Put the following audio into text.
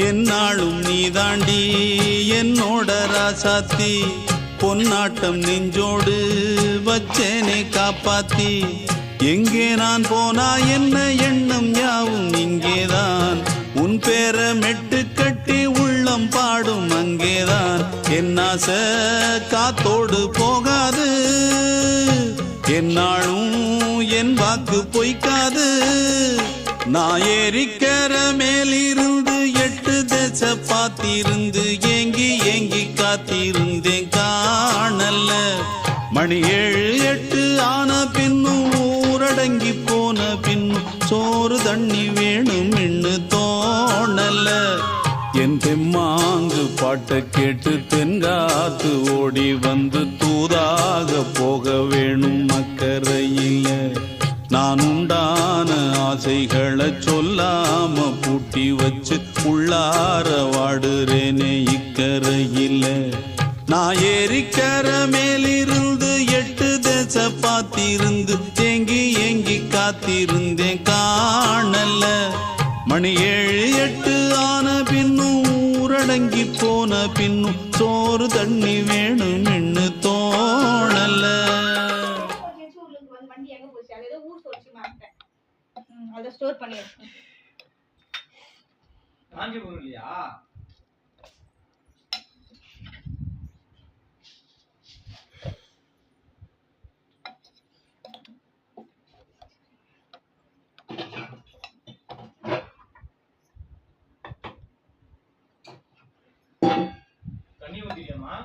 என்னாலும் நீதாண்டி என்னோட ராசாத்தி பொன்னாட்டம் நெஞ்சோடு வச்சேனே காப்பாத்தி எங்கே நான் போனா என்ன எண்ணம் யாவும் இங்கேதான் உன் பேர மெட்டு கட்டி உள்ளம் பாடும் அங்கேதான் என்னாச காத்தோடு போகாது என்னாலும் என் வாக்கு பொய்க்காது நான் ஏறிக்கிற மேலிருந்து 8 தேச பார்த்திருந்து ஏங்கி ஏங்கி காத்திருந்தேன் காணல்ல மணி 7 8 ஆன பின்னும் ஊரடங்கி போன பின்னும் சோறு தண்ணி வேணும் இன்னு தோணல என் தெம்மாங்கு பாட்டை கேட்டு தென்காத்து ஓடி வந்து தூதாக போக வேணும் அக்கறையில நான் உண்டான ஆசைகளை சொல்லாம பூட்டி வச்சு உள்ளார வாடுறேனே இக்கரையில நான் ஏறிக்கிற மேலிருந்து 8 தேச பார்த்திருந்து ஏங்கி ஏங்கி காத்திருந்தேன் காணல மணி 7 8 ஆன பின்னும் ஊரடங்கி போன பின்னும் சோறு தண்ணி வேணும் இன்னு தோணல. ஸ்டோர் பண்ணிருக்கேன். காஞ்சிபுரம் இல்லையா? தண்ணி ஊத்திக்கமா?